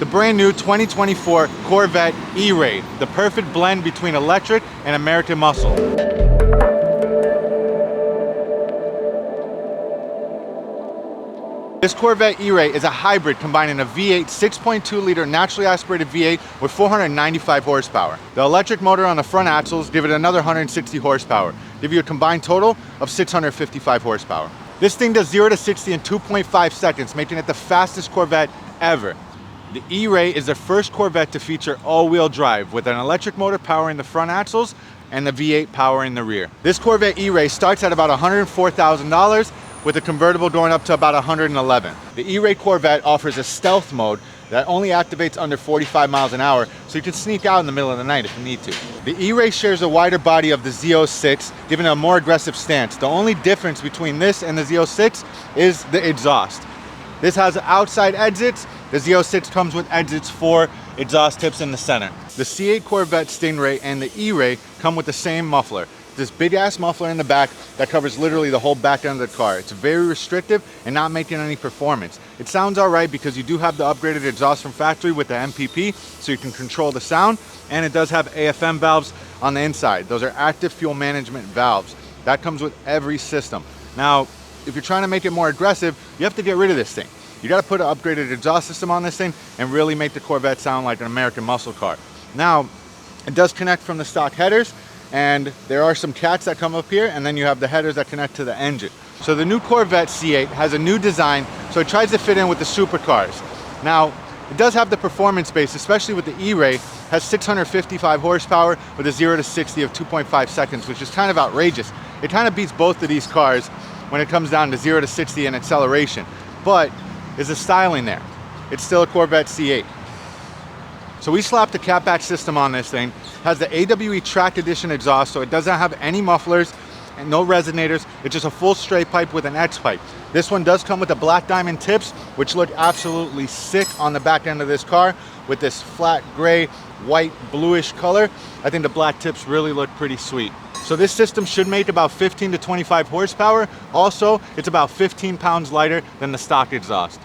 the brand new 2024 Corvette E-Ray, the perfect blend between electric and American muscle. This Corvette E-Ray is a hybrid combining a V8 6.2 liter naturally aspirated V8 with 495 horsepower. The electric motor on the front axles give it another 160 horsepower, give you a combined total of 655 horsepower. This thing does 0 to 60 in 2.5 seconds, making it the fastest Corvette ever. The E-Ray is the first Corvette to feature all-wheel drive with an electric motor powering the front axles and the V8 powering the rear. This Corvette E-Ray starts at about $104,000 with a convertible going up to about $111,000. The E-Ray Corvette offers a stealth mode that only activates under 45 miles an hour, so you can sneak out in the middle of the night if you need to. The E-Ray shares a wider body of the Z06, giving it a more aggressive stance. The only difference between this and the Z06 is the exhaust. This has outside exits. The Z06 comes with exits for exhaust tips in the center. The C8 Corvette Stingray and the E-Ray come with the same muffler. This big ass muffler in the back that covers literally the whole back end of the car. It's very restrictive and not making any performance. It sounds alright because you do have the upgraded exhaust from factory with the MPP, so you can control the sound, and it does have AFM valves on the inside. Those are active fuel management valves. That comes with every system. Now, if you're trying to make it more aggressive, you have to get rid of this thing. You got to put an upgraded exhaust system on this thing and really make the Corvette sound like an American muscle car. Now, it does connect from the stock headers, and there are some cats that come up here, and then you have the headers that connect to the engine. So the new Corvette C8 has a new design, so it tries to fit in with the supercars. Now, it does have the performance base, especially with the E-Ray, has 655 horsepower with a 0 to 60 of 2.5 seconds, which is kind of outrageous. It kind of beats both of these cars when it comes down to 0 to 60 in acceleration, but there's a styling there. It's still a Corvette C8. So we slapped a catback system on this thing. It has the AWE Track Edition exhaust, so it doesn't have any mufflers and no resonators. It's just a full straight pipe with an X pipe. This one does come with the black diamond tips, which look absolutely sick on the back end of this car with this flat gray, white, bluish color. I think the black tips really look pretty sweet. So this system should make about 15 to 25 horsepower. Also, it's about 15 pounds lighter than the stock exhaust.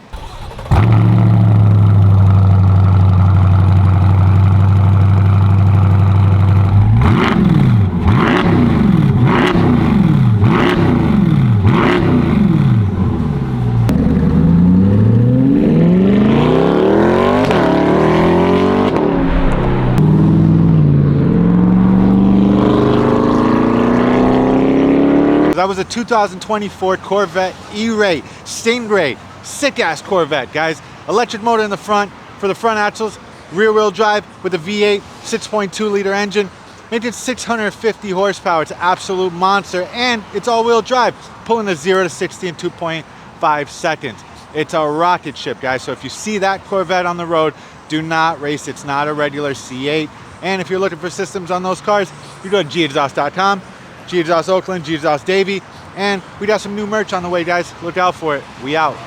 That was a 2024 Corvette E-Ray Stingray. Sick ass Corvette, guys. Electric motor in the front for the front axles, rear wheel drive with a V8 6.2 liter engine, making 650 horsepower. It's an absolute monster, and it's all wheel drive, pulling a 0 to 60 in 2.5 seconds. It's a rocket ship, guys. So if you see that Corvette on the road, do not race. It's not a regular C8. And if you're looking for systems on those cars, you go to Gexhaust.com. Gexhaust Oakland, Gexhaust Davie, and we got some new merch on the way, guys. Look out for it. We out.